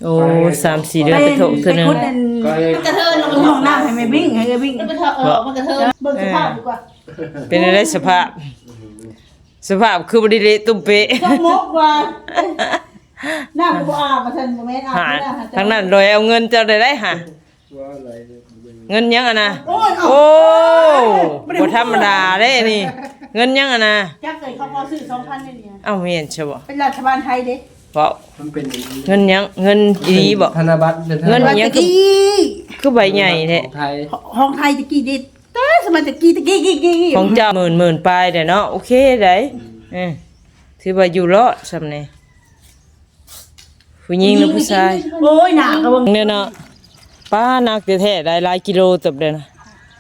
โอ้3-4 เดือนไปโถเทื่อนึง มันกระเทินลงห้องน้ำให้แม่วิ่งให้วิ่งมันกระเทินมันกระเทินเบิ่งสภาพดีกว่า เป็นอะไรสภาพคือบริเละตุ้มเป๊ะ ก็มกว่าน้ำบ่อาบมาทันบ่แม่นอาบ หา ไม่ได้หา ทั้งนั้นโดยเอาเงินเจ้าได้หาเงินยังอ่ะนะ โอ้ย โอ้บ่ธรรมดาเด้นี่เงินยังอ่ะนะ จักเคยเขาพอซื้อ 2,000นี่เนี่ย เอ้าเห็นใช่บ่ เป็นรัฐบาลไทยเด้ เพราะ มันเป็น เงินยังเงินอีหลีบ่ ธนบัตรเป็นธน เงิน บัตร ยัง ตะกี้ คือใบใหญ่แท้ ของไทย ห้องไทยตะกี้เด็ดแต่สมัยตะกี้ ของเจ้าหมื่นปลายเด้เนาะโอเคได้ถือว่าอยู่รอดซำนี่ผู้หญิงหรือผู้ชาย โอ้ยหนักก็เบิ่ง เนี่ยเนาะป้านักแท้ๆได้หลายกิโลตึบเด้อนะ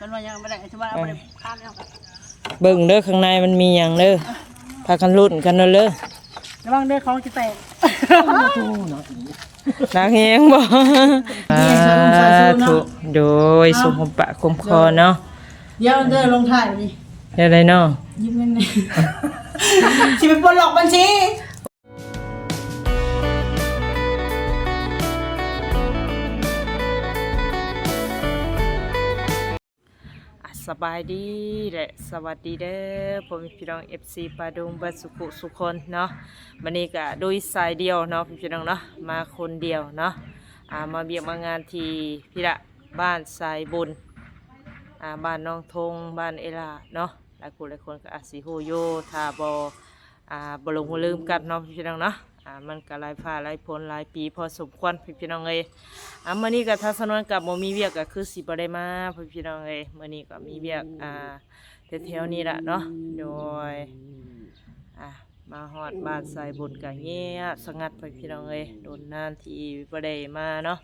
มันว่ายังบ่ได้ชาวบ้านเอาไปค้านแล้วกัน เบิ่งเด้อข้างในมันมีหยังเด้อพากันลุ้นกันเด้อเลย ระวังเด้อของสิแตก นักแฮงบ่ถูกโดยสมปะคมคอเนาะ เดี๋ยวเด้อลงถ่ายนี่ เฮ็ดได้เนาะ ยิ้มเงินนี่สิไปปลดล็อกบัญชี สบายดีและสวัสดีเด้อผมพี่น้อง FC ปาดุงบัดสุขุสุคนเนาะวันนี้ก็โดยสายเดียวเนาะพี่น้องเนาะมาคนเดียวเนาะมาเบียกมางานที่พี่ละบ้านสายบุญบ้านน้องทงบ้านเอลาเนาะหลายคนก็อาศิโฮโยทาบ่ลงบ่ลืมกันเนาะพี่น้องเนาะมันก็หลายฟ้าหลายฝนหลายปีพอสมควรพี่น้องเอ้ยมื้อนี้ก็ทัศนวนกับบ่มีเวียกก็คือสิบ่ได้มาพี่น้องเอ้ยมื้อนี้ก็มีเวียกแถวๆนี้ล่ะเนาะโดยมาฮอดบ้านสายบุญก็เงียบสงัดพี่น้องเอ้ยโดนนานที่บ่ได้มาเนาะ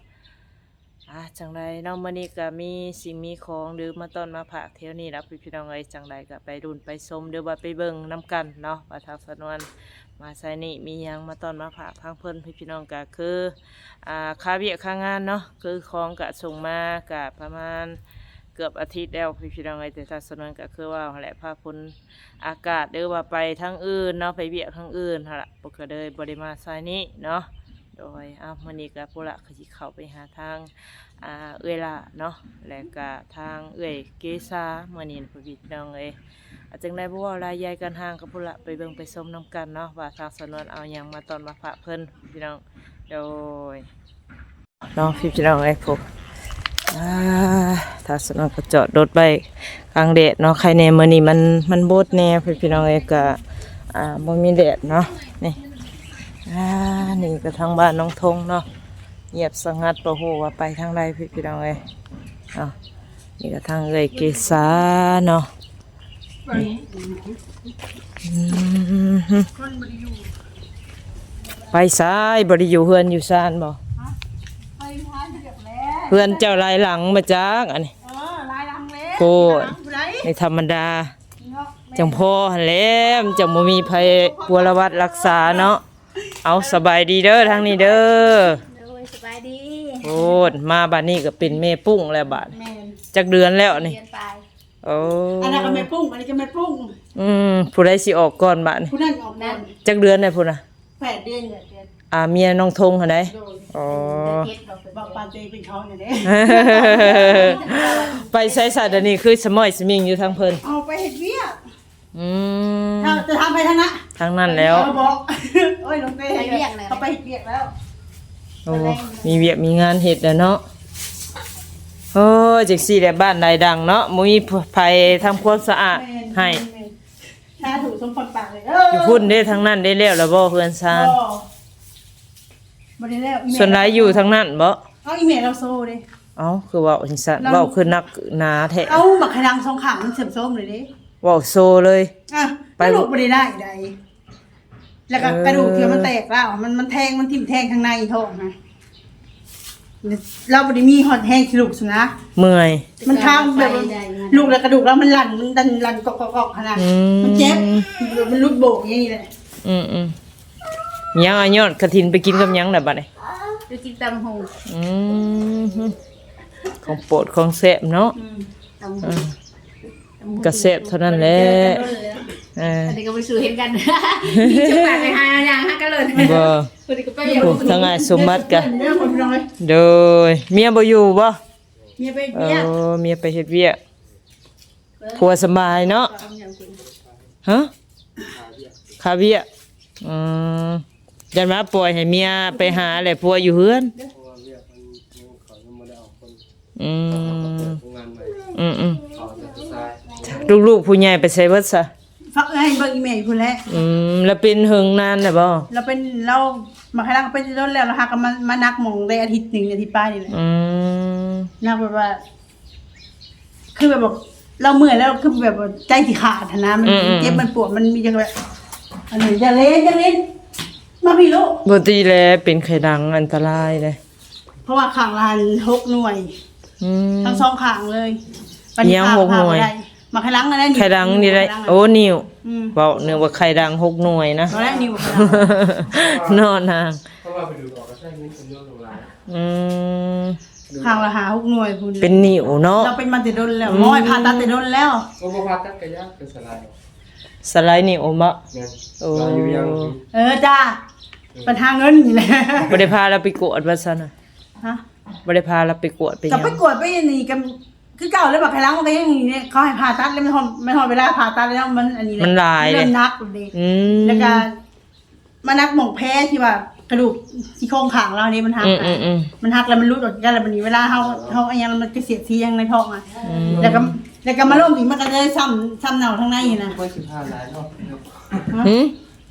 จังใดเนาะมื้อนี้ก็มีสิ่งมีของหรือมาต้อนมาผักแถวนี้ล่ะพี่น้องเอ้ยจังใดก็ไปรุ่นไปชมหรือว่าไปเบิ่งนํกันเนาะว่าทัศนวนมาใส่นี่มียังมาตอนมาผ่าพังเพิ่นพี่น้องก็คือค่าเบี้ยค่างานเนาะคือของกะส่งมากะประมาณเกือบอาทิตย์แล้วพี่น้องแต่ถ้าสนวนก็คือว่าแหละพาพ้นอากาศเด้อว่าไปทั้งอื่นเนาะไปเบี้ยทั้งอื่นหั่นล่ะบ่ก็เลยบ่ได้มาใส่นี้เนาะโดยมื้อนี้ก็พุ่นละคือสิเข้าไปหาทางเอื้อยล่ะเนาะและก็ทางเอื้อยเกษามื้อนี้พี่น้องจังได้บ่ว่ารายใหญ่กันห่างกับพุ่นละไปเบิ่งไปชมน้ำกันเนาะว่าทางสนวนเอาหยังมาตอนมาฝากเพิ่นพี่น้องโดยน้องพี่น้องพวกทางสนวนก็จอดรถไว้กลางแดดเนาะใครในมื้อนี้มันโบดแน่พี่น้องก็บ่มีแดดเนาะนี่นี่ก็ทางบ้านน้องทงเนาะเงียบสงัดบ่ฮู้ว่าไปทางใดพี่น้องเนาะนี่ก็ทางเอ้ยเกษาเนาะไปซ้ายบริอยู่เฮือนอยู่ซานบ่เฮือนเจ้าลายหลังมาจากอันนี้โกในธรรมดาจังพ่อหั่นแหล้วจังบ่มีภัยปัวรวัดรักษาเนาะเอาสบายดีเด้อทางนี้เด้อสบายดี โอ้มาบัดนี้ก็เป็นแม่ปุ้งแล้วบัดจักเดือนแล้วนี่โอ้อันนั้นก็ไม่ปุ้งอันนี้ก็ไม่ปุ้งผู้ใดสิออกก่อนบัดนี่ผู้นั้นออกนั่นจักเดือนได้พุ่นน่ะ8 เดือนเมียน้องทงหั่นได้อ๋อบอกปานตัวเองเป็นท้องนี่เด้ ไปใช้สัตว์อันนี้คือสมอยสมิงอยู่ทางเพิ่นเอาไปเฮ็ดเวียกจะทำไปทางนั้นทางนั้นแล้วบอกโอ้ยลงไปเฮ็ดเวียกแล้วเขาไปเฮ็ดเวียกแล้วโอ้มีเวียกมีงานเฮ็ดแล้วเนาะโอ้จังซี่แหละบ้านใดดังเนาะมีไผทำความสะอาดให้ถ้าถูกสมพรปากเลยอยู่พุ่นเด้ทางนั้นได้แล้วล่ะบ่เฮือนซานบ่ได้แล้วส่วนหลายอยู่ทางนั้นบ่เอาอีเมลเราโซ่เด้คือเว้าจังซั่นเว้าคือนักหนาแท้เอาบักขะดัง2ข้างมันเสริมส้มเลยเด้เว้าโซเลยไปลูกบ่ได้ใดแล้วก็กระดูกที่มันแตกแล้วมันแทงมันทิ่มแทงข้างในท้องนะเราบ่ได้มีฮอดแห้งสิลูกซุนะเมื่อยมันทางแบบลูกแล้วกระดูกแล้วมันลั่นมันดันลั่นกอกๆขนาดมันเจ็บมันลุดโบกอย่างนี้แหละยังยอดกฐินไปกินกับยังน่ะบัดนี้ไปกินตำหงของโปรดของแซ่บเนาะก็แซ่บเท่านั้นแหละ อันนี้ก็ไปสู่เห็นกันมีจุดแบบไปหาอย่างหากันเลย บ่ คนนี้ก็ไปอย่าง โอ้ทั้งอ้ายสมบัติกะ เด้อคนพี่น้องเอ้ย โดยเมียบ่อยู่บ่ เมียไป เอ เมีย อเมียไปเฮ็ดเวียกผัวสบายเนาะฮะคาเวียกยันมาปล่อยให้เมียไปหาแหละผัวอยู่เฮือนอืมอืมลูกๆผู้ใหญ่ไปใส่เบิดซะ ฟักให้เบิ่งอีเมลพุ่นแหละ แล้วเป็นหึงนานแล้วบ่ เรามาให้รักเป็นต้นแล้วเราหากันมานักหม่องได้อาทิตย์หนึงอาทิตย์ป้ายนี่แหละ นักแบบว่า คือแบบบอกเราเมื่อยแล้วคือแบบว่าใจสิขาดหั้นนะมันเจ็บมันปวดมันมีจังแบบอันนี้จะเล่นมาพี่ลูก บ่ตีแลเป็นไข้ดังอันตรายเลย เพราะว่าข้างลาน6หน่วย ทั้งสองข้างเลย ยัง6หน่วย มาไข่ลังอะไร ไข้ดังนี่ได้โอ้นิ้ว อืม เว้านึกว่าไข้ดัง6หน่วยนะ ตอนแรกนิ้วไข่ลัง นอนนาง เพราะว่าไปดูออกก็ใช่เงินคนเยอะหลงหลาย ข้างละหา6หน่วยพุ่น เป็นนิ้วเนาะ เราเป็นมาแต่ดนแล้วม้อยผ่าตัดแต่ดนแล้ว ก็บอกว่าตั้งกระยะเป็นสลาย สไลด์นิ้วบ่ เงิน โอ้ เราอยู่ยัง จ้าปัญหาเงินนี่แหละ บ่ได้พาเราไปกวดว่าซั่นน่ะ ฮะ บ่ได้พาเราไปกวดไปห กลั ยั บ ง ไปกวดไปนี่กันคือเก่าแล้วแบบไข่ลังมันก็ยังอย่างนี้เนี่ยเขาให้ผ่าตัดแล้วไม่ทนเวลาผ่าตัดแล้วมันอันนี้แหละ มันหลายเลย เริ่มนักเลย แล้วก็มานักหมองแพ้ที่ว่ากระดูกที่โครงขางเรานี่มันหักอะมันหักแล้วมันรุดออกจากกันแล้วมันนี้เวลาเฮาอันยังมันจะเสียดสียังในท้องอ่ะแล้วก็มาล่มอีกมันก็เลยซ้ำเน่าทั้งในอยู่นะ ค่อยสิบห้าล้านรอบ หืม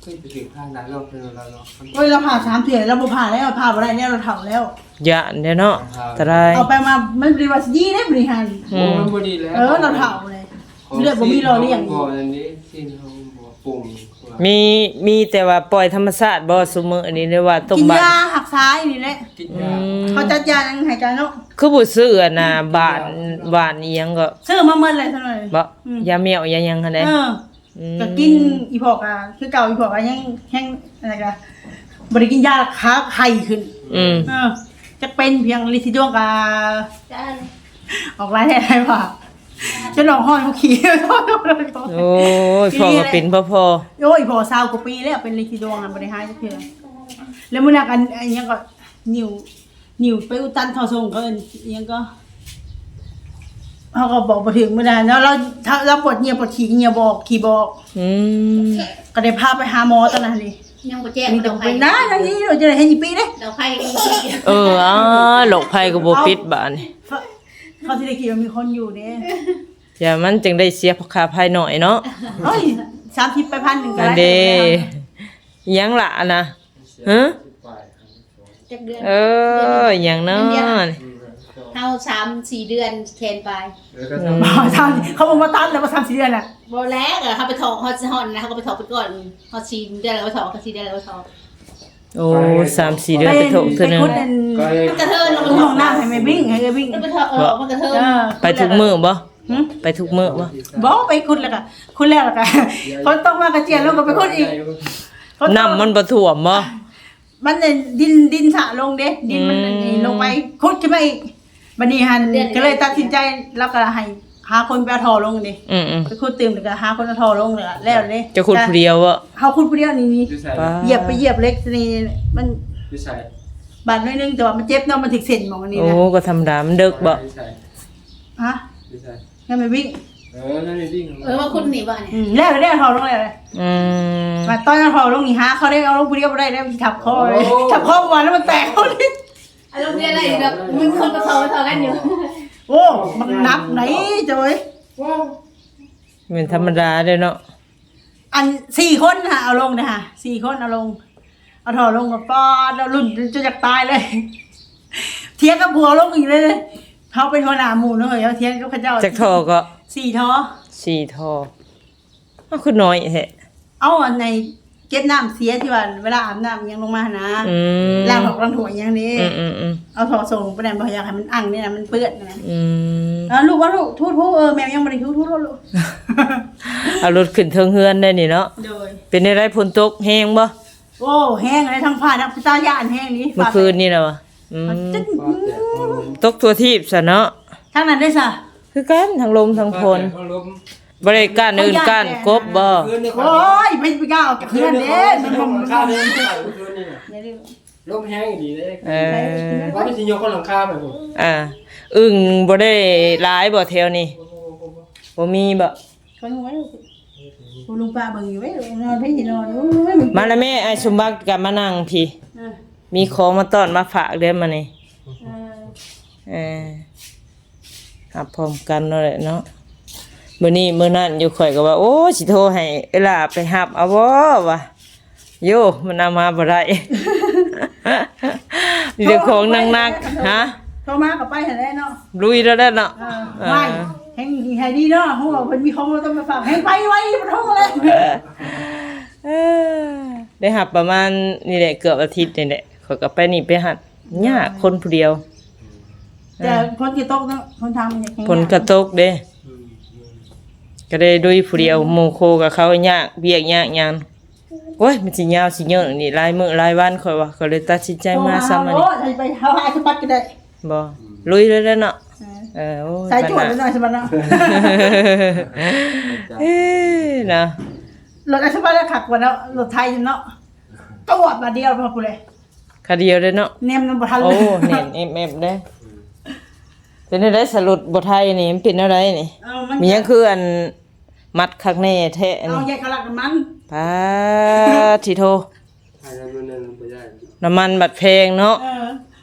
ค่อยสิบห้าล้านรอบเป็นเราเนาะ โอ้ยเราผ่า3 เถื่อเราบ่ผ่าแล้วผ่าบ่ได้เนี่ยเราเฒ่าแล้ว อย่าเด้อเนาะตราย เอาไปมามันบริวารดีได้บริหาร โอ้มันพอดีแล้ว เราเฒ่าเลยเลือดบ่มีรอเลี้ยง ก่อนอันนี้ที่เขาบอกปุ่ม มีแต่ว่าปล่อยธรรมชาติบ่ซุมื้ออันนี้เรียกว่าต้ม กิน บาด ยาหักซ้ายนี่แหละ กินยา เขาจัดยายังหายใจเนาะ คือบ่ซื้ออันน่ะบาดหวานอีหยังก็ ซื้อมาเมื่อไรเท่านั้น บ่ยาเมียวยาหยังหั่นเด้ ก็กินอีพอกอ่ะคือเก่าอีพอกอ่ะยังแห้งอะไรกันบริกินยาค้าไข่ขึ้นจะเป็นเพียงลิซิดวงกับ จ้า ออกไลน์ได้ป่ะจะลองห้อยเขาขี่ โอ้ยพอก็เป็นพอ โอ้ยพอซาวกว่าปีแล้วเป็นลิซิดวงอ่ะบริหารจะเพียงแล้วมื่อนักอันยังก็นิวไปอุตันทอส่งเขายังก็เขาก็บอกมาถึงเมื่อนั้นแล้วเราปวดเงียปวดขี่เงียบอกขี่บอก ก็ได้พาไปหาหมอตอนนั้นเลย ยังบ่แจ้ง นี่ต้ ด อ อง ก เป็ ไผ่ นได้นะที่เราจะได้ให้ยี่ปีเด้ ดอกไผ่ โรคภัยก็บ่ปิดบาดนี่ เขาที่ได้คิดว่ามีคนอยู่เด้ อย่ามันจึงได้เสียค่าภายหน่อยเนาะ เฮ้ย30ไป1,000ก็ อัน ได้ เด้หยังล่ะนะฮะ จักเดือน หยังเนาะ เฮา3-4 เดือนแทนไป แล้วก็ บ่ทำเขาบอกว่าตันแล้วว่า3-4 เดือนน่ะ บ่แลกอ่ะเขาไปถอกฮอดฮอนนะเขาก็ไปถอกไปก่อนฮอด4 เดือนแล้วก็ถอก4 เดือนแล้วก็ถอก โอ้3-4 เดือนไปโถกเทื่อนึง ไปคุดนั่น มันกระเทินลง ห้องน้ำให้แม่วิ่งให้แม่วิ่ง มันไปถอกมันกระเทิน ไปทุกมื้อบ่ไปทุกมื้อบ่ บ่ไปคุดแล้วก็คุดแล้วก็คนต้องมากระเจียนแล้วก็ไปคุดอีก น้ำมันบ่ท่วมบ่ มันเนี่ยดินสะลงเด้ดินมันนี่ลงไปคุดขึ้นมาอีกบัดนี้หันก็เลยตัดสินใจแล้วก็ให้หาคนไปเอาท่อลงนี่ ไปคุดตื่มแล้วก็หาคนเอาท่อลงเลยแล้วเลย จะขุดผู้เดียวบ่ เฮาคุดผู้เดียวนี่ อยู่ใส่ เหยียบไปเหยียบเล็กนี่มัน อยู่ใส่ บาดน้อยนึงแต่ว่ามันเจ็บเนาะมันถึกเส้นหมองอันนี้ โอ้ นะ ก็ธรรมดามันดึกบ่ อยู่ใส่ ฮะ อยู่ใส่ งั้นไม่วิ่ง นั่นนี่ดิ้ง ว่าคุณนี่บ่เนี่ย แล้วได้เอาท่อลงเลย มาตอนเอาท่อลงนี่หาเขาได้เอาลงผู้เดียวบ่ได้แล้วทับคอเลยทับคอมาแล้วมันแตกเขาเลย อารมณ์เนี่ยอะไรดอกมึงคนก็ถอกกันอยู่ โอ้มันนับไหนจ้อย เป็นธรรมดาเด้อเนาะ อัน4 คนค่ะเอาลงนะฮะ4 คนเอาลงเอาท่อลงกับป้าแล้วรุ่นจะอยากตายเลย เทียงกับผัวลงอีกเลยเขาเป็นหัวหน้าหมู่เนาะเฮ้ยเทียงกับเขาเจ้า จักทอก็ 4 ท่อ 4ทออ้าวคือน้อยแฮะ เอาอันในเก็บน้ำเสียที่ว่าเวลาอาบน้ำยังลงมานะล้างหอกล้างถั่วอย่างนี้เอาถอส่งไปไหนบ่อยากให้มันอั้งนี่นะมันเปื้อนนะลูกว่าลูกทู่แมวยังบ่ได้ทู่ลูก เอารถขึ้นเทิงเฮือนได้นี่เนาะ โดย เป็นได้ไรฝนตกแห้งบ่ โอ้แห้งเลยทั้งผ้าทั้งตาย่านแห้งนี้ เมื่อคืนนี่แล้วอะตกทั่วทีบซะเนาะ ทั้งนั้นได้ซะ คือกันทั้งลมทั้งฝน บ่ได้ก้านอื่นก้านกบบ่ คืนนี่ โอ้ยไม่กล้าออกจากเพื่อนเด้มัน ล บ่ ม มัน ข้า เข้าว เดินไปคืนนี่ลมแห้งดีเลย เออ ว่ามันสิยกคนหลังคาไปพุ่น อึ่งบ่ได้หลายบ่แถวนี้บ่มีบ่ เขาไว้ลุงป้าเบิ่งอยู่ไว้นอนพี่นอนโอ้ย มาแล้วแม่ไอ้สมบัติก็มานั่งพี่มีของมาต้อนมาฝากเด้อมานี่เออหับพร้อมกันนั่นแหละเนาะมื้อนี้มื้อนั้นอยู่ข่อยก็ว่าโอ้สิโทรให้เวลาไปหับเอาบ่วะโยมันเอามาบ่ได้ มีแต่ของหนักๆฮะ โทรมาก็ไปหั่นแหละเนาะ ลุยแล้วเด้อเนาะ ไม่แห่งให้ดีเนาะเพราะว่าเพิ่นมีของเราต้องมาฝากแห่งไปไว้บ่ท้องเลย เออได้หับประมาณนี่แหละเกือบอาทิตย์นี่แหละข่อยก็ไปนี่ไปหัดยากคนผู้เดียว แต่คนที่ตกเนาะคนทำมันอย่าง ผลกระตกเด้ก็ได้ด้วยผู้เดียวหมู่โคกับเขายากเบียกยากหยังโอ้ยมันสิยาวสิเยอะนี่หลายมื้อหลายวันข่อยว่าก็เลยตัดสินใจมาซ้ำอัน โอ้ นี้ ยไปเฮาหาสมบัติก็ได้ บ่ลุยเลยเด้อเนาะโอ้ย ใส่จวดหน่อยสมบัติเนาะ เอ้นะ รถอาสมบัติขับกว่าเนาะรถไทยเนาะจวดมาเดียวพอกูเลย คาเดียวเด้อเนาะ เนมบ่ทันเล โอ้ ย เน็ตเอ็มเด้เป็นอะไรสรุปบ่ไทยนี่มันเป็นอะไรนี่ มีหยังคืออันมัดข้างในแท้อัน เอา นี้ แยกกะลักน้ำมัน ปาทิโท ภายในมันนั่นบ่ได้ น้ำมันบัดแพงเนาะ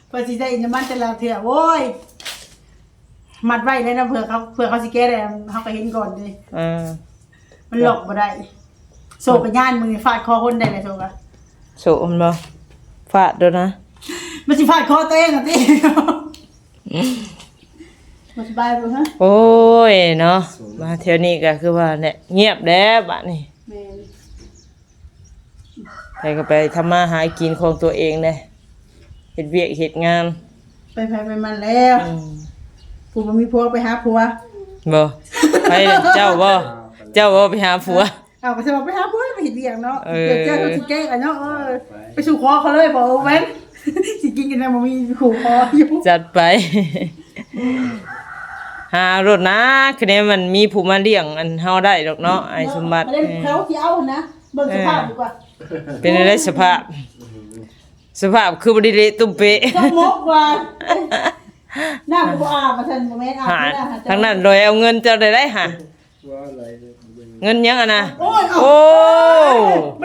เพื่อสิได้น้ำมันแต่ละเถื่อโว้ยมัดไว้เลยนะเผื่อเขาสิแก้ได้เขาก็เห็นก่อนเลย เออ มันหลอกบ่ได้โศกย่านมึงฟาดคอคนได้เลยโศกอะ โสมบ่ฟาดด้วยนะ มันสิฟาดคอตัวเองอ่ะติบ่สบายบ่ฮะ โอ้ยเนาะมาเที่ยวนี้ก็คือว่าเนี่ยเงียบแด้บัดนี้ แม่น ใครก็ไปทำมาหากินของตัวเองเด้เฮ็ดเวียกเฮ็ดงาน ไปไปมันแล้วผัวบ่มีผัวไปหาผัว บ่ไปเด้อเจ้าบ่เจ้าบ่ไปหาผัว เอาก็สิว่าไปหาผัวไปเฮ็ดเวียกเนาะ เออ เดี๋ยวเจ้าสิแก้กันเนาะไปสู่คอเขาเลยบอกแว้นสิกินกันได้บ่มีขู่คออยู่ จัดไป หารถนะคือนี้มันมีผู้มาเลี้ยงอันเฮาได้ดอกเนาะไอ้สมบัติ เล่นเขาสิเอานะเบิ่งสภาพดีกว่า เป็นอะไรสภาพ สภาพคือบริเละตุ้มเปะ สมกว่าหน้าบ่อาบมาซั่นบ่แม่นอาบ หา ไม่ได้หา ทั้งนั้นโดยเอาเงินเจ้าได้หา ว่าอะไร เงินยังอ่ะนะ โอ้ย โอ้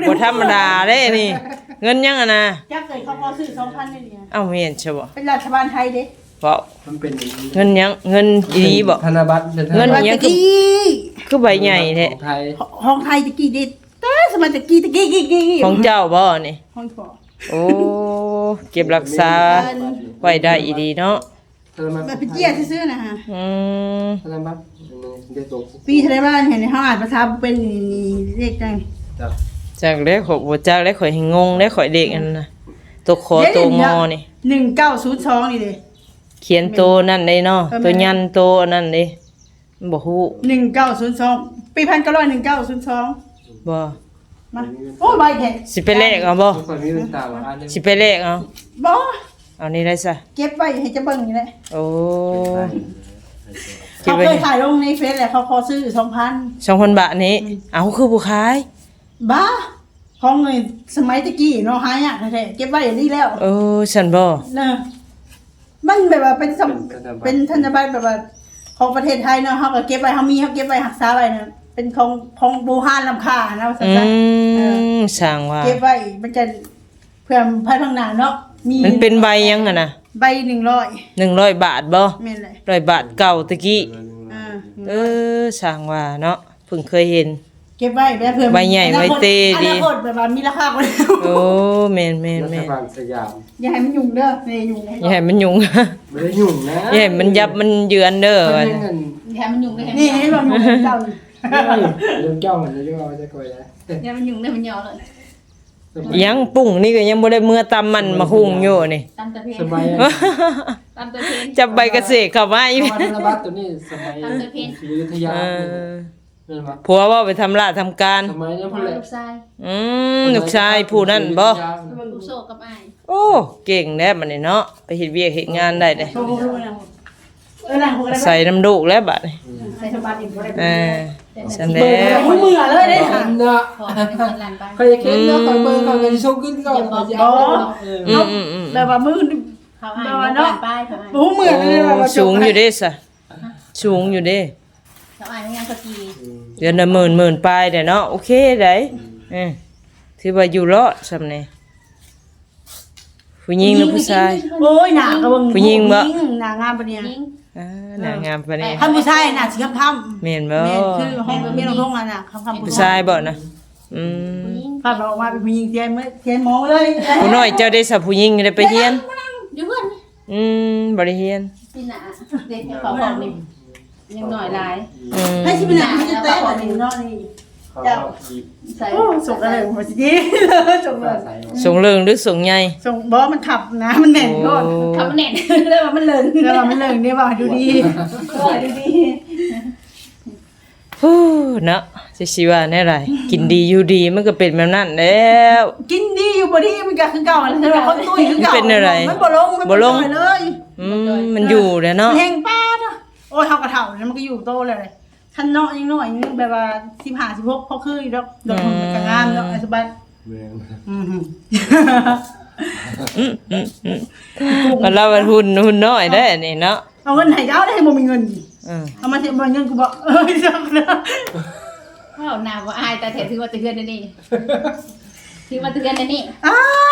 บ่ธรรมดาเด้นี่ เงินยังอ่ะนะ จักเคยเขาพอซื้อ 2,000ได้เนี่ย เอ้าเมียนใช่บ่ เป็นรัฐบาลไทยเด้ เพราะ มันเป็นอย่างนี้ เงินยังเงินดีบ่ ธนบัตรเป็นธน เงิน บัตร ยังคือใบใหญ่แท้ ของไทย ห้องไทยตะกี้เด็ดแต่สมัยตะกี้ ของเจ้าบ่นี่ ห้องพ่อ โอ้เก็บรักษาไว้ได้อีดีเนาะ ธนบัตร แบบไปเจียซื่อๆนะฮะ อืม ธนบัตรเดี๋ยวตก ปีไทยบ้านเห็นเฮาอ่านภาษาเป็นเลขจัง จับ จากเล็กข่อยบ่จากเล็กข่อยให้งงเล็กข่อยเด็กอันนั้นน่ะตัวคอตัวงอนี่ 1902นี่เด้ เขียนโตนั่นได้เนาะตัวยันโตอันนั่นเด้มันบ่ฮู้ 1902ปี1902 บ่ มาโอ้ยใบแท้ สิไปเลขเอาบ่ ทุกคนมีตาว่าอันนี้ สิไปเลขเอา บ่ เอานี่ได้ซะ เก็บไว้ให้จะเบิ่งนี่แหละ โอ้ เขาเคยขายลงในเฟซแหละเขาขอซื้อ 2,000 2,000 บาทนี้เอาคือผู้ขาย บ้าของเงินสมัยตะกี้เนาะหายากแท้ๆเก็บไว้อย่างนี้แล้ว เออฉันบ่ เนอะมันแบบว่าเป็นธนบัตรแบบว่าของประเทศไทยเนาะเฮาก็เก็บไว้เฮาเก็บไว้รักษาไว้นะเป็นของโบราณล้ำค่านะว่าซั่ อื น มสร้างว่า ๆเก็บไว้มันจะเพื่อภายภาคหน้าเนาะมี มันเป็นใบยังอ่ะนะ ใบ100 100 บาทบ่ แม่นเลย 100 บาทเก่าตะกี้ อ่า เออสร้างว่าเนาะเพิ่งเคยเห็น เก็บไว้แบบเพื่อ ใบใหญ่ใบเตดี อนาคตแบบว่ามีราคากว่าแล้ว โอ้แม่น รัฐบาลสยาม อย่าให้มันยุ่งเด้อนี่ยุ่ง อย่าให้มันยุ่ง ไม่ได้ยุ่งนะ อย่าให้มันยับมันเยือนเด้อ มัน ว่า เงิน อย่าให้มันยุ่งได้ให้มัน นี่ ยอ ให้เรายุ่งเจ้าอยู่ เรื่องเจ้ามันจะย่อจะคอยได้ อย่าให้มันยุ่งได้มันยอเลย ยังปุ้งนี่ก็ยังบ่ได้เมื่อตำมันมาหุงอยู่นี่ ตามตะเพน สมัย ตามตะเพน จับใบเกษตรเข้ามาอีก ธนบัตรตัวนี้สมัยอยุธยา เออ เห็นปะ ผัวว่าไปทำราชทำการ สมัยนี้ พ่ เพิ่ อน เลย ลูกชาย ลูกชายผู้นั้นบ่ ลูกโซกับอ้าย โอ้เก่งแน่บัดนี้เนาะไปเฮ็ดเวียกเฮ็ดงานได้เด้ โชว์นะเออนะพวกอะไร ใส่น้ำลูกแล้วบัดนี้ ใส่สบายอีกบ่ได้ เออ ฉัน เบิดแล้ว หูมือเลยได้ เห็ ค่ะ นเนาะ พอเป็นล้านไป ใครจะเห็นเนาะใครเบิ่งเขาก็สิส่งขึ้นก่อนเขาจะเอาเออ อืม แต่ว่ามือ เขาอ่านล้านป้ายเขาอ่าน หูมือเลยว่า สูงอยู่เด้ซะสูงอยู่เด้ เขาอ่านงานสกี เดือนละหมื่นปลายเด้เนาะโอเคได้ถือว่าอยู่รอดซำนี่ผู้หญิงหรือผู้ชาย โอ้ยหน้าก็เบิ่ง ผู้หญิงบ่ หน้างามปะเนี่ย ยิง นางามปานนี้ ท่านผู้ชายหน้าสิค่ำๆ แม่นบ่ แม่คือห้องเมียน้องทงอ่ะน่ะค่ำๆ ผู้ชายบ่นะอืม ยิง พาออกมาเป็นผู้หญิงเทียนมื้อเทียนหมอเลย ผู้น้อยเจ้าได้สับผู้หญิงได้ไปเรียน อยู่เพื่อน บ่ได้เรียน สินะเด็กเขาบอกนี่ยังหน่อยหลาย ให้สิเป็นหน้ามันจะแตกอันนี้เนาะนี่ เขาเอาอีก ใส่ โอ้ส่งอะไรมาสิดีส่งเลย ใส่ ส่งเรื่องหรือส่งใหญ่ ส่งบ่มันขับนะมันแน่นโคตร เขาเน็ตเลยว่ามันเลิง เดี๋ยวมันเลิงนี่ว่าดูดีว่าดูดี ฮู้เนาะสิว่าแน่ไรกินดีอยู่ดีมันก็เป็นแบบนั้นแล้ว กินดีอยู่บ่ดีมันก็คือเก่าแล้วคนตุ้ยคือเก่า เป็นอะไร มันบ่ลงมัน บ่ลง เลย มันอยู่แล้วเนาะ แห้งป้าเนาะโอ้ยเฮากระเฒ่าแล้วมันก็อยู่โตเลยท่านเนาะยังน้อยยังแบบว่า15 16พอคืออยู่ดอกดอกมันก็งามเนาะไอ้สบาย เมือง มันเราเป็นหุ่นน้อยได้อันนี่เนาะ เอาเงินให้เจ้าได้บ่มีเงิน เอามาเสียบ่เงินกูบอกจังนะ เขาหน้าว่าอายแต่เถอะถือว่าเตือนนี่ถือว่าเตือนนี่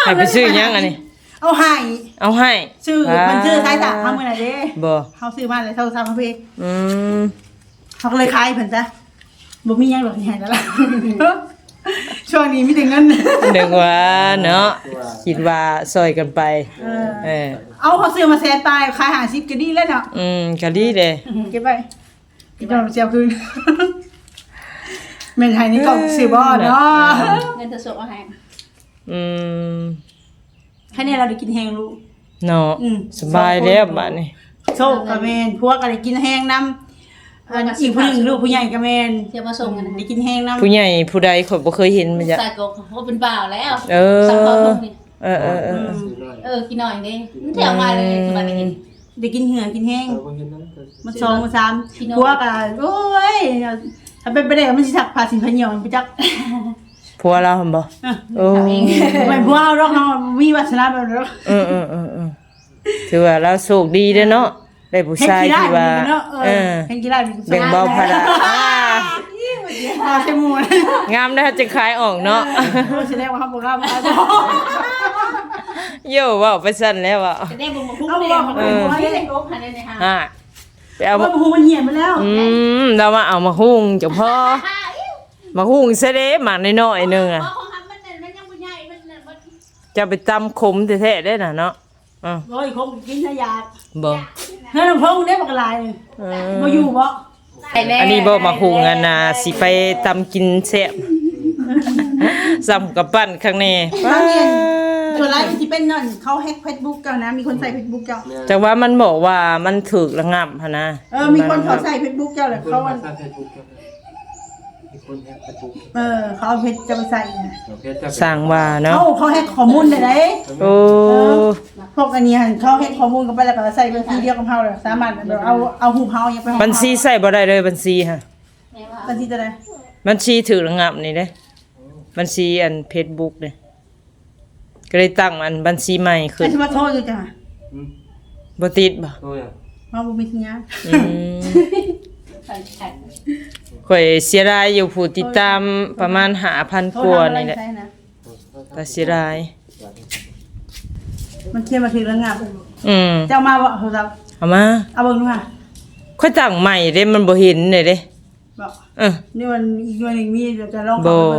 ให้ไปซื้อหยังอันนี้ เอาให้ เอาให้ ชื่อมันชื่อสายตาทำมื้อไหนเด้ บ่ เฮาซื้อมาเลยเท่า3,000เพ อืม เขาก็เลยขายเพิ่นซะบ่มีหยังหรอกที่ให้แล้วล่ะช่วงนี้มีแต่เงิน นึกว่าเนาะคิดว่าซอยกันไปเออ เอาเขาซื้อมาแสนปลายขาย50ก็ดีแล้วเนาะ ก็ดีเด้ เก็บไว้กินจนเสียคืนแม่นให้นี่ก็ซื้อบ่เนาะ เงินจะส่งเอาให้ อืม แค่นี้เราได้กินแห้งลูก เนาะสบายแล้วบัดนี้ โชคก็แม่นพวกก็ได้กินแห้งนำอีกผู้หนึงลูกผู้ใหญ่ก็แม่น เดี๋ยวมาส่งกัน ได้กินแห้งนำ ผู้ใหญ่ผู้ใดข่อยบ่เคยเห็นมันจะ ใส่กบเขาเป็นบ่าวแล้ว เออ สักพักนี่ เออ ซื้อหน่อย กินหน่อยดิมันแถวมาเลยสบายดี ได้กินเหือกินแห้ง บ่เห็นนะ มัน2มัน3พวกก็โอ้ยถ้าเป็นไปได้มันสิสักผ้าสินพะเหนียวมันไปจัก ผัวเราหั่นบ่โอ้ ไม่พวกเราดอกเนาะมีวาสนาแบบนั้น ถือว่าเราโชคดีเด้อเนาะได้ผู้ชายที่ว่า เห็นกีฬามี แบ่งเบาภาระ ใช่มูน งามได้อจะขายออกเนาะ แสดงว่าเขาบอกว่า โย่เว้าไปซั่นแล้วอ่ะ จะได้บุญมาพุ่งเลยมันเป็นบุญที่ได้กบภายในค่ะ ฮะไปเอา ว่าหูมันเหี่ยไปแล้ว เรามาเอามาหุ้งจังพ่อมาหุ้งซะเด้หมาน้อยๆนึงอ่ะ ของทำมันเนี่ยมันยังบุญใหญ่มัน จะไปตำขมแท้ๆได้น่ะเนาะ โอ้ยคงกินยา บ่ เฮ้ยน้ำพงได้บักลายมาอยู่บ่ อันนี้บ่มาหุ้งอันน่ะสิไปตำกินแซ่บซ้ำกับปั้นข้างใน ตัวร้ายที่เป็นนั่นเขาแฮ็กเฟซบุ๊กเจ้านะมีคนใส่เฟซบุ๊กเจ้า จังว่ามันบอกว่ามันถูกระงับหั่นนะ มีคนเขาใส่เฟซบุ๊กเจ้าแหละเขา สร้างเฟซบุ๊กมีคนแฮกเฟซบุ๊ก เขาเอาเพชรจะไปใส่ โอเคจะ สร้างว่าเนาะ เขาแฮ็กข้อมูลได้ โอ้ พวกอันนี้เขาแฮ็กข้อมูลกันไปแล้วก็ใส่บัญชีเดียวกับเขาเลยสามารถเอาหูเขายังไป บัญชีใส่บ่ได้เลยบัญชีฮะ บัญชีจะได้ บัญชีถูกระงับนี่เด้บัญชีอัน Facebook เด้ก็เลยตั้งอันบัญชีใหม่ขึ้ แต่ น ที่มาโทษอยู่จ้ะ บ่ติดบ่ โอ้ย ว่าบ่มีสัญญาณ ข่อยเสียดายอยู่ผู้ติดตามประมาณ 5,000 กว่านี่แหละแต่เสียดาย มันเขียนมาถึงระงับ เ เจ้ามาบ่โทรศัพท์ อามา เอาเบิ่งดูค่ะ ค่อยตั้งใหม่เด้มันบ่เห็นเลยเด้ บอก เออ นี่มันอีกหน่วยหนึงมีเดี๋ยวจะลอง บ่ เข้าไป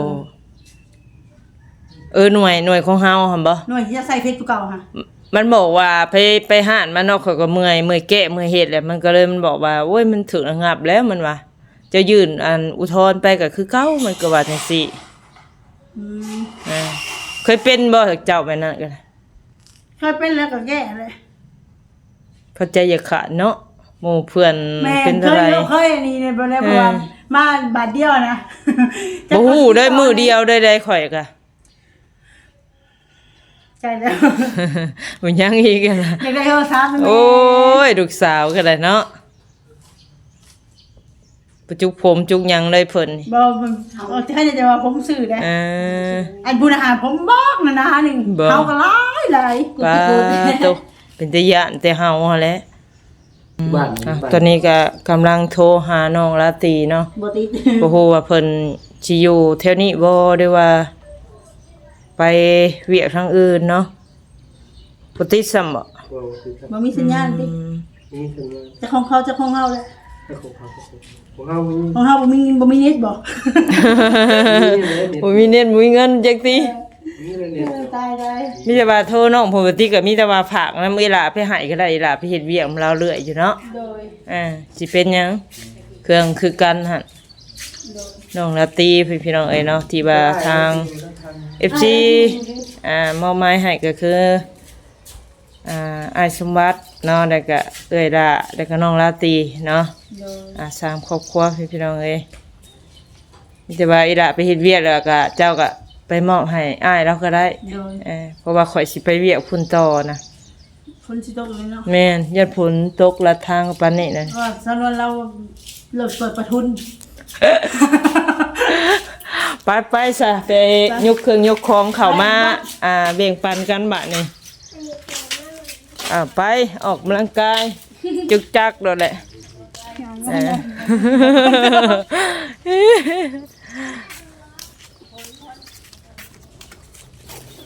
เบิ่ง หน่วยของเฮาหั่นบ่ หน่วยที่จะใส่เพชรตัวเก่าค่ะ มันบอกว่าไปหานมันเนาะข่อยก็เมื่อยแก้เมื่อยเฮ็ดแหละมันก็เลยมันบอกว่าโอ้ยมันถึงระงับแล้วมันว่าจะยื่นอันอุทธรณ์ไปก็คือเก่ามันก็ว่าจังซี่ อืม เคยเป็นบ่เจ้าแบบนั้นก็ เคยเป็นแล้วก็แก้เลย เข้าใจอย่าขาดเนาะหมู่เพื่อน แม่ เป็น เค เท่าย ไหร่ เคยอันนี้เนี่ยบ่ได้บ่ว่ามาบาทเดียวนะ บ่ฮู้ได้มื้อเดียวได้ข่อยก็ ใช่แล้ว มันยังอีกอะล่ะ อยากได้โทรศัพท์มัน โอ้ยลูกสาวก็ได้เนาะ ประจุกผมจุกหยังเลยเพิ่นนี่ บ่เอาแค่จะว่าผมซื้อได้ เออ อันบุญอาหารผมบอกนะนี่ บ่ เฮาก็หลาย ป้าตกเป็นตะยานแต่เฮาหั่นแหละ บ้าน อ่ะตอนนี้ก็กำลังโทรหาน้องลาตรีเนาะ บ่ติด บ่ฮู้ว่าเพิ่นสิอยู่แถวนี้บ่หรือว่า ไปเวียกทางอื่นเนาะบ่ติดซ้ำบ่ บ่มีสัญญาณติ นี่ถึงว่า จะของเขาจะของเฮาแหละ ของเฮา ของเฮาบ่มีเน็ตบ่ บ่มีเน็ตบ่มีเงินจักติ นี่เลยเนี่ย ตายได้ มีแต่ว่าโทรน้องปกติก็มีแต่ว่าฝากนำเวลาไปให้ก็ได้เวลาไปเฮ็ดเวียกของเราเรื่อยอยู่เนาะ โดย สิเป็นหยังเครื่องคือกันหั่นน้องลาตรีพี่น้องเอ้ยเนาะที่ว่าทาง FC มอบหมายให้ก็คืออ้ายสมบัติเนาะแล้วก็เอ้ยล่ะแล้วก็น้องลาตรีเนาะ โดย สามครอบครัวพี่น้องเอ้ยมีแต่ว่าอีล่ะไปเฮ็ดเวียกแล้วก็เจ้าก็ไปมอบให้อ้ายเราก็ได้ โดย เพราะว่าข่อยสิไปเวียกพุ่นต่อนะ ฝนสิตกเลยเนาะ แม่นยัดผลตกละทางปานนี้นะ ก็สำนวนเราเลิกเปิดประทุน ไปซะไปยกเครื่องยกของเข้ามาแบ่งปันกันบัดนี้ไปออกกำลังกายจึกจักโดดแหละเออ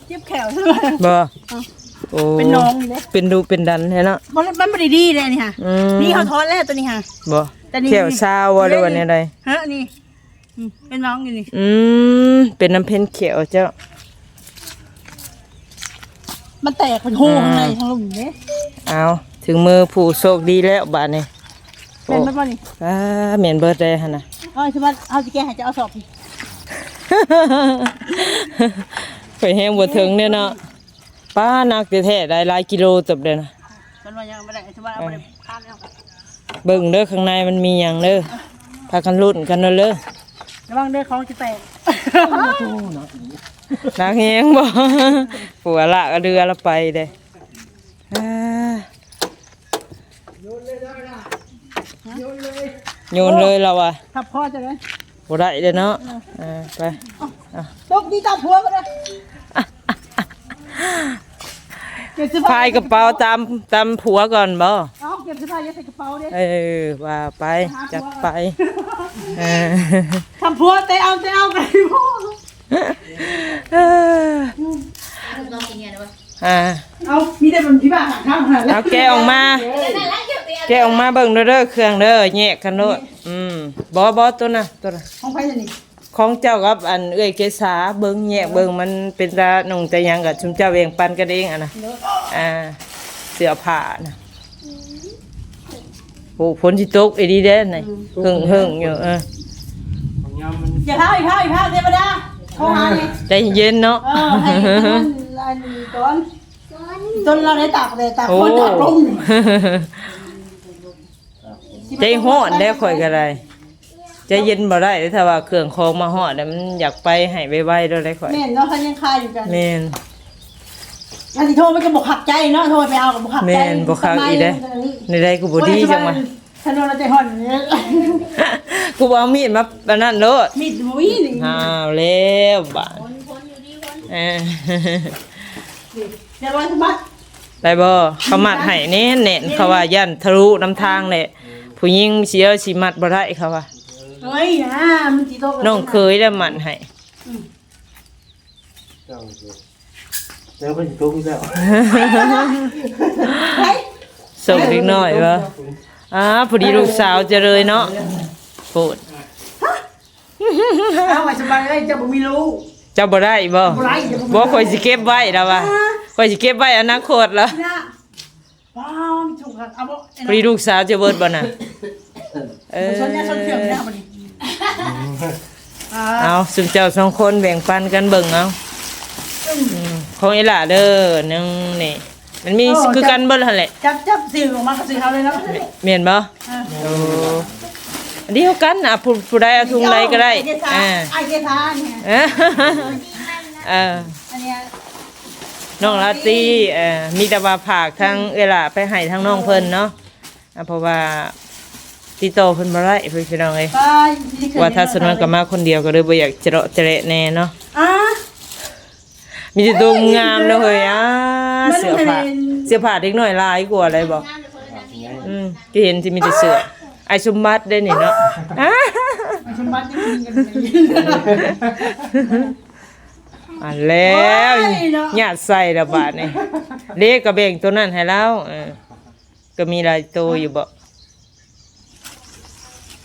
เจ็บแขวใช่ไหม บ่โอ้ เป็นน้องนี่เด้ เป็นดูเป็นดันแท้เนาะ มันบ่ได้ดีเลยนี่ค่ะ อืม นี่เขาทอนแล้วตัวนี้ค่ะ บ่ แต่นี่ เที่ยวซาวบ่หรือว่าแนวใด ฮะนี่เป็นน้องอยู่นี่ เป็นน้ำเพ็ญเขียวเจ้า มันแตกเป็นโหข้างในทั้งลุ่มเนี่ย เอาถึงมือผู้โชคดีแล้วบาดนี้ เป็นมันบ่นี่ เหม็นเบิดเลยหั่นน่ะ เอาใช่ไหมเอาสิแกให้จะเอาสอบพี่ ไปแห้งบ่ถึงเนี่ยเนาะป้านักแท้ๆได้หลายกิโลตบเด้อนะ มันว่ายังไม่ได้ใช่ไหมเอาไปข้ามแล้ว เบิ่งเด้อข้างในมันมีหยังเด้อพากันลุ้นกันเด้อเด้อ ระวังเด้อของจะแตก นักแฮงบ่ ปัวละก็เรือละไปเด้โยนเลยเราอ่ะ ทับพ่อจะเลย บ่ได้เด้อเนาะไป ตกดีตามผัวกันเลยเก็บเสื้อผ้า พายกระเป๋าตามผัวก่อนบ่ เอาเก็บเสื้อผ้ายัดใส่กระเป๋าเด้ ว่าไปจัดไปเออ ทำผัวเตะเอากันพ่อ น้องกินเนี่ยนะวะ เอามีแต่มันที่บ้านข้างๆ เอาแกะออกมา นั่นแหละเกี่ยวเตีย แกะออกมาเบิ่งเด้อเครื่องเด้อแยกกันเด้อบ่ตัวน่ะ ของใครจะนี่ ของเจ้ากับอันเอ้ยเกษาเบิ่งแยกเบิ่งมันเป็นตาหนุ่งแต่หยังกับชุมเจ้าเองปันกันเองอ่ะนะเสื้อผ้านะโอ้ฝนสิตกอีดีเด้นี่หึ่งอยู่ของยามมัน อย่าพาอีกพาเทวดาโทรหาเนี่ย ใจเย็นเนาะ ให้มันลายนี้ก่อนจนเราได้ตากคนตากลม ใจฮ้อนได้ข่อยก็ได้ใจเย็นบ่ได้ถ้าว่าเครื่องของมาฮอดแล้วมันอยากไปให้ไวๆเด้อได้ข่อย แม่นเนาะเขายังคายอยู่กัน แม่น อันที่โทรไปก็บอกหักใจเนาะโทรไปเอากับบอกหักใจ แม่นบ่คักอีเด้ในใดกูบ่ดีจังมา ถนนเราใจห่อนเนี่ย กูบ่เอามีดมาปานนั้นโลด มีดมุ้ยนี่ อ้าวแล้วบาดเออ เดี๋ยววันสมัคร ได้บ่เขามัดให้เน้นๆเขาว่ายันทะลุน้ำทางแหละผู้หญิงสิเอาสิมัดบ่ได้เขาว่า เฮ้ยนะมันจีโต น้องเคยได้มัดให้ เจ้าแล้วก็สิตกอีกแล้ว เฮ้ย ส่งเล็กน้อยบ่พอดีลูกสาวเจะเลยเนาะโปรด เอาไว้สบายเลยจะบ่มีลูก เจ้าบ่ได้บ่ บ่ได้ บ่ค่อยสิเก็บไว้แล้วว่าค่อยสิเก็บไว้อนาคตแล้ว นะว้าวมีถูกครับเอาบ่ พอดีลูกสาวจะเบิดบ่น่ะ ชนเนี่ยชนเขื่อนเนี่ยบ่นี่ เอาสุมเจ้าสองคนแบ่งปันกันเบิ่งเอาของอีหล่าเด้อนึงนี่มันมีคือกันเบิดหั่นแหละ จับสื่อออกมาก็สื่อเขาเลยนะ เมียนบ่โอ้อันเดียวกันนะผู้ใดเอาถุงใดก็ได้ ไอเจทาเนี่ย อันเนี้ย น้องลาตี้มีแต่ว่าผากทั้งเวลาไปให้ทั้งน้องเพิ่นเนาะเพราะว่า ติดต่อเพิ่นบ่ได้เพิ่นพี่น้องเอ้ย ไปนี่เคย ว่าถ้าสนวนก็มาคนเดียวก็เลยบ่อยากจะเลาะจะเละแน่เนาะ อ่ะ มีแต่ตัวงามเด้อเฮ้ยมัน เสื้อผ้า เป็น เสื้อผ้าเด็กน้อยหลายกว่าอะไรบ่ก็เห็นที่มีแต่เสื้อไอ้สมบัติได้นี่เนาะ มาชมบ้านจริงๆกันเลย อ่ะแล้ว โอ้ยเนาะ ญาติใส่ละบาดนี่เล็กก็แบ่งตัวนั้นให้แล้วก็มีหลายตัวอยู่บ่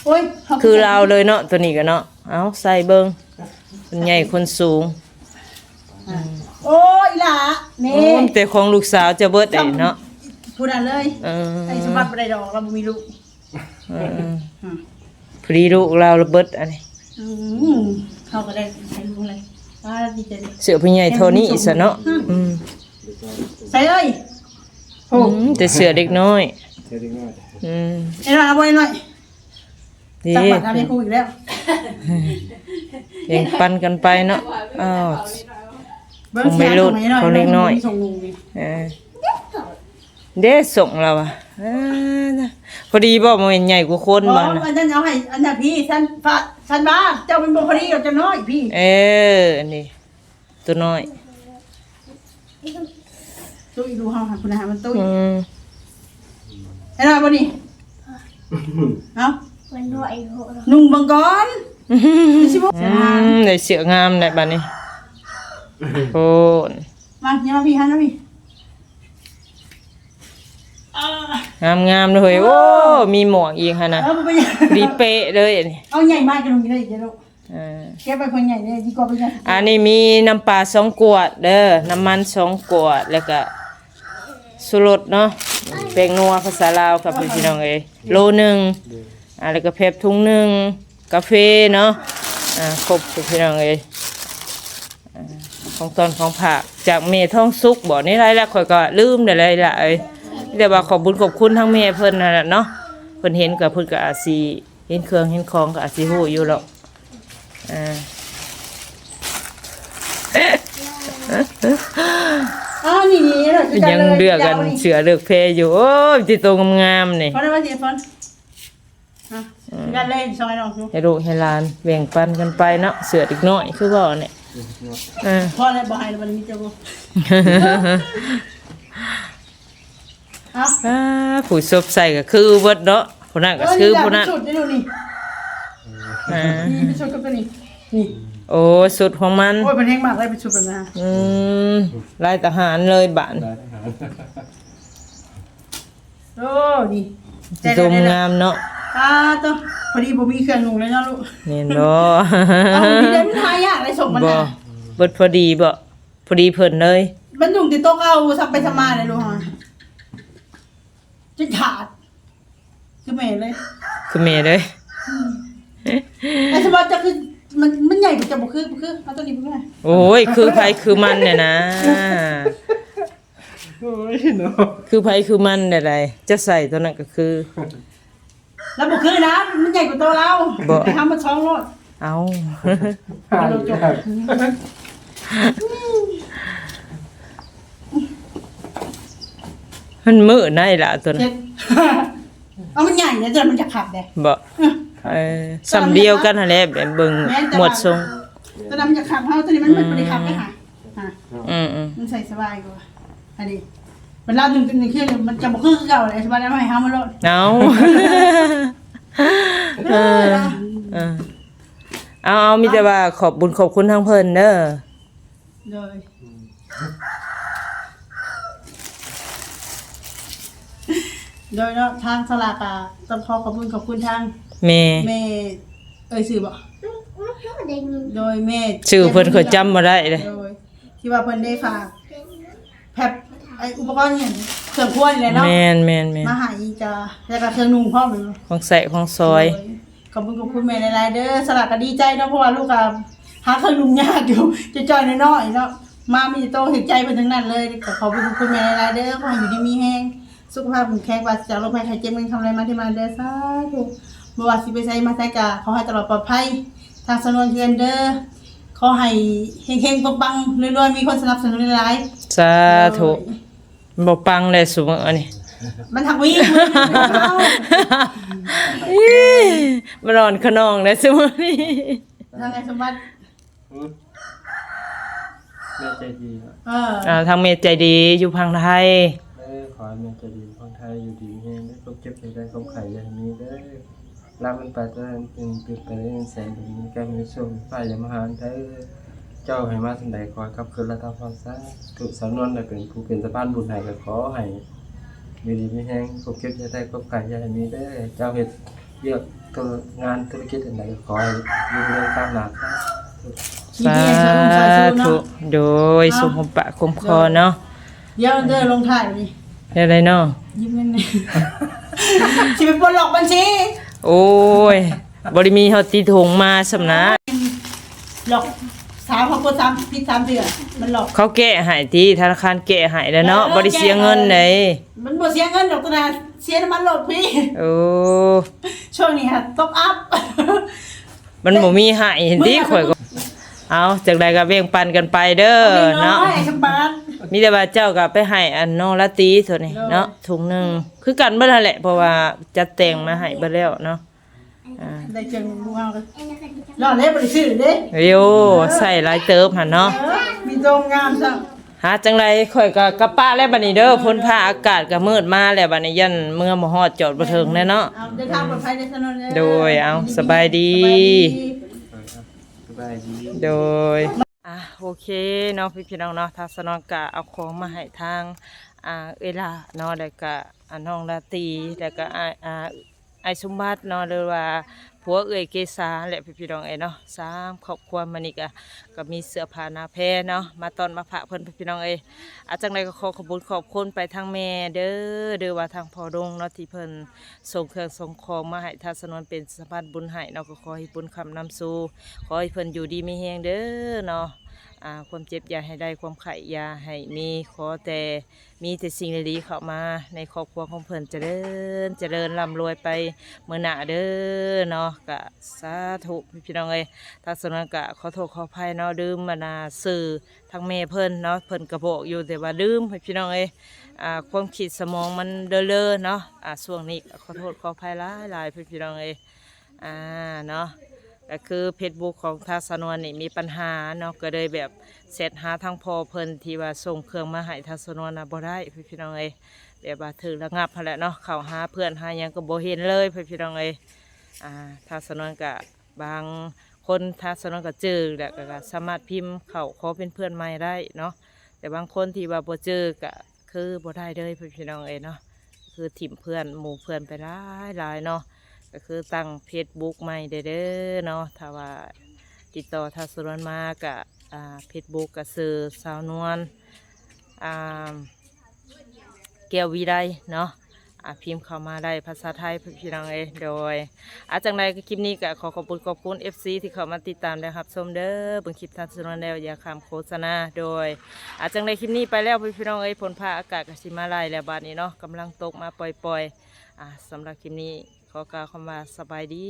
โอ้ย คือเราเลยเนาะตัวนี้ก็เนาะเอาใส่เบิ่งคนใหญ่คนสูง โอ้ยล่ะนี่ โอ้แต่ของลูกสาวจะเบิดได้เนาะ พูดอ่ะเลย เออ ไอ้สมบัติบ่ได้ดอกเราบ่มีลูก เออพอดีลูกเราระเบิดอันนี้ อืมเขาก็ได้ใช้ลูกเลยอ่าดีใจดิ เสื้อผู้ใหญ่เท่านี้ซะเนาะอืม ใส่เลยโอ้ แต่เสื้อเด็กน้อย เดี๋ยวดีมาก อืม ไอ้หน่อยเอาไว้หน่อย ดี ตักบัตรทำให้ครูอีกแล้ว แบ่งปันกันไปเนาะอ้าว เบิ้งเสียงของไอ้หน่อย ของเล็กน้อย ส่งลุงนี่ เออเด้ส่งเราอ่ะน่ะพอดีบ่มาเป็นใหญ่กว่าคน อ๋อ มันน่ะ อันนั้นเอาให้อันนั้นพี่ท่านฟ้าท่านบ้าเจ้าเป็นบุคคลีกับเจ้าน้อยพี่ เอออันนี้ตัวน้อย ตุ้ยดูเฮาหาคุณอาหารมันตุ้ย อืม ไอ้หน่อยบ่นี่เอา มันด้วยโห นุ่งบังก่อนสิบ่ ได้เสื้องามได้บัดนี้โอ้น มาอย่ามาพี่หันมาพี่อ่าง ามๆเลยโอ้มีหมวกอีกหั่นน่ะ เอาไปใหญ่ ดีเป๊ะเลยอันนี้ เอาใหญ่มากกันตรงนี้เลยเจ้าลูก เออ เก็บไปคนใหญ่เลยดีกว่าไปใหญ่ อันนี้มีน้ำปลา2 ขวดเด้อน้ำมัน2 ขวดแล้วก็สุรสเนาะแป้งนัวภาษาลาวกับพี่น้องเอ้ยโลนึงแล้วก็เพปถุงนึงกาแฟเนาะครบพี่น้องเอ้ยของตอนของผักจากเมท่องสุกบ่นี่ไรแล้วข่อยก็ลืมได้เลยล่ะเอ้ยแต่ว่าขอบคุญขอบคุณทั้งแม่เพิ่นนั่นแหละเนาะเพิ่นเห็นก็เพิ่นก็อาจสิเห็นเครื่องเห็นของก็อาจสิฮู้อยู่หรอกอ่า นี่นี่เลย ยังเลือกกันเสือเลือกเพอยู่โอ้ยจิตโตงามๆนี่ พอได้ว่าสิฟอนกันเลยซอยน้องดู ให้ลูกให้หลานแบ่งปันกันไปเนาะเสืออีกน้อยคือว่าเนี่ย พอแล้วบ่ให้มันมีเจ้าบ่เอา ผู้ซบใส่ก็คือเบิดเนาะผู้นั้นก็คือผู้นั้น สุดได้ดูนี่ อ่า นี่เป็นชุดกับตัวนี้นี่ โอ้สุดของมัน โอ้ยเป็นแห้งมากเลยเป็นชุดแบบนั้น ลายทหารเลยบ้าน โอ้นี่ ตรงงามเนาะ ตัวพอดีบ่มีเครื่องนุ่งเลยเนาะลูก นี่เนาะ เอาดีได้มันหายากเลยส่งมัน บ่ น่ะ เบิดพอดีบ่พอดีเพิ่นเลย มันนุ่งติดโต๊ะเอาซับไปทำมาเลยลูกฮะจะขาดคือแม่เลย คือแม่เลย ไอ้สมบัติจะคือมันใหญ่กว่าจะบ่คือเอาตัวนี้เพิ่นไง โอ้ยคือไผคือมันเนี่ยนะ โอ้ยเนาะ คือไผคือมันอะไรจะใส่ตัวนั้นก็คือ แล้วบ่คือนะมันใหญ่กว่าตัวเรา บ่ ไปทำมาช่องรถ เอา หายาก มันมืดได้ล่ะตัวนั้ เช็ น ด เอามันใหญ่เนี่ยแต่มันจะขับเด้ บ่สำเดียวกันหั่นแหละแบบเบิ่งหมวดทรง ตัวนั้นมันจะขับเฮาตัวนี้มันบ่ได้ขับได้ค่ะอืม มันใส่สบายกว่าอันนี้มันเล่าหนึ่งเครื่องมันจะบ่คือเก่าเลยสบายแล้วให้เฮามาโลด เอาเอามีแต่ว่าขอบบุญขอบคุณทั้งเพิ่นเด้อ โดยเนาะทางสลากอ่ะต้องขอขอบคุณทาง แม่ แม่สื่อบ่ เด็ก โดยแม่ ชื่อเพิ่นเขาจำบ่ได้เลย โดยที่ว่าเพิ่นได้ฝากแพบไอ้อุปกรณ์อย่างเครื่องครัวนี่แหละเนาะ แม่น มาหาอีจ้าแล้วก็เครื่องนุ่งพร้อมเลย ของใส่ของซอย ขอบคุณแม่หลายๆเด้อสลากก็ดีใจเนาะเพราะว่าลูกก็หาเครื่องนุ่งยากอยู่จะจอยน้อยๆเนาะมามีแต่โตเห็นใจเพิ่นทั้งนั้นเลยก็ขอบคุณแม่หลายๆเด้อขอให้อยู่ดีมีแฮงสุขภาพแข็งแรงว่าจากโรคภัยไข้เจ็บมันทำอะไรมาที่มาเด้อสาธุบ่ว่าสิไปไสมาไสก็ขอให้ตลอดปลอดภัยทางสนวนเทือนเด้อขอให้เฮงๆปังๆรวยๆมีคนสนับสนุนหลาย สาธุบ่ปังเลยสุมื้อนี้ มันทางวิ่ง มานอนขนองเลยสมุนี่ ทางไงสมบัติ แม่ใจดีครับ ทางเมตใจดีอยู่พังไทย ขอให้แม่ใจดีคนไทยอยู่ดีแห้งได้ความเจ็บได้ความไข่อย่างนี้ได้รับมันไปจนเป็นเปลี่ยนไปได้แสนดีแกมีส่วนฝ่ายยมหานไทยเจ้าให้มาสันใดขอกับคืนละทำความซะถูกสำนวนได้เป็นผู้เป็นสะพานบุญให้ก็ขอให้อยู่ดีไม่แห้งความเจ็บได้ความไข่อย่างนี้ได้เจ้าเฮ็ดเรียกตัวงานธุรกิจอันใดก็ขอให้ยิ่งเรื่องก้าวหน้าครับ สาธุโดยสุขปะคุ้มครองเนาะ เดี๋ยวเดินลงถ่ายนี่ อะไรเนาะ ยิ้มเงินนี่สิไปปลดล็อกบัญชี โอ้ยบริมีเฮาตีถุงมาสำนะ หลอก3เขากด3ผิด3เดือนมันหลอก เขาแก้ให้ที่ธนาคารแก้ให้แล้วเนาะบ่ได้เสียเงินเลย มันบ่เสียเงินดอกตนาเสียน้ำมันรถพี่ โอ้ ช่วงนี้ฮะตกอัพ มันบ่มีให้เห็นติข่อยก็เอาจักใดก็แบ่งปันกันไปเด้อเนาะ ไอ้สมบัติ มีแต่ว่าเจ้าก็ไปให้อันน้องละตีเท่านี้เนาะถุงหนึงคือกันเบิดนั่นแหละเพราะว่าจัดแต่งมาให้เบิดแล้วเนาะ ได้เจองูเห่าเลยรอดเลยบ่ได้ซื้อเด้ โยใส่หลายเติบหั่นเนาะ มีตรงงามซะ หาจังไดข่อยก็กลับป้านแล้วบัดนี้เด้อพ้นผ้าอากาศก็มืดมาแล้วบัดนี้ยันเมื่อบ่ฮอดจอดบ่ถึงแน่เนาะ เอาเดินทางปลอดภัยในถนนเด้อ โดยเอาสบายดี สบายดี โดยโอเคเนาะพี่น้องเนาะทางสนองกะเอาของมาให้ทางเวลาเนาะแล้วก็น้องราตรีแล้วก็ไอสมบัติเนาะหรือว่าผัวเอ่ยเกษาและพี่น้องเนาะ3ครอบครัวมันนี่ก็มีเสื้อผ้าหน้าแพรเนาะมาตอนมาพระเพิ่นพี่น้องจังไดก็ขอขอบคุณขอบคุณไปทางแม่เด้อว่าทางพ่อดงเนาะที่เพิ่นส่งเครื่องส่งของมาให้ทางสนวนเป็นสะพานบุญให้เนาะก็ขอให้บุญคำนำสู่ขอให้เพิ่นอยู่ดีมีแฮงเด้อเนาะความเจ็บอย่าให้ได้ความไข่อย่าให้มีขอแต่มีแต่สิ่งดีๆเข้ามาในครอบครัวของเพิ่นเจริญร่ำรวยไปเมื่อหน้าเด้อเนาะกะสาธุพี่น้องทางสนวนกะขอโทษขออภัยเนาะดื่มมานาสื่อทางแม่เพิ่นเนาะเพิ่นกระบอกอยู่แต่ว่าดื่มพี่น้องความคิดสมองมันเด้อเนาะช่วงนี้ขอโทษขออภัยหลายพี่น้องเนาะก็คือเฟซบุ๊กของทางสนวนนี่มีปัญหาเนาะก็เลยแบบเสร็จหาทางพอเพิ่นที่ว่าส่งเครื่องมาให้ทางสนวนบ่ได้พี่น้องแบบว่าถึงระงับพอแล้วเนาะเข้าหาเพื่อนหาหยังก็บ่เห็นเลยพี่น้องทางสนวนก็บางคนทางสนวนก็เจอแล้วก็สามารถพิมพ์เข้าขอเป็นเพื่อนใหม่ได้เนาะแต่บางคนที่ว่าบ่เจอก็คือบ่ได้เลยพี่น้องเนาะคือถิ่มเพื่อนหมู่เพื่อนไปหลายเนาะก็คือตั้งเฟซบุ๊กใหม่เด้อเนาะถ้าว่าติดต่อทางสนวนมากับเฟซบุ๊กกับสื่อสาวนวลแก้ววีได้เนาะพิมพ์เข้ามาได้ภาษาไทยพี่น้องโดยจังใดคลิปนี้ก็ขอขอบคุณ FC ที่เข้ามาติดตามนะครับชมเด้อเบิ่งคลิปทางสนวนแล้วอย่าข้ามโฆษณาโดยจังใดคลิปนี้ไปแล้วพี่น้องฝนฟ้าอากาศก็สิมาไล่แล้วบัดนี้เนาะกำลังตกมาปล่อยๆสำหรับคลิปนี้ขอกล่าวคำว่าสบายดี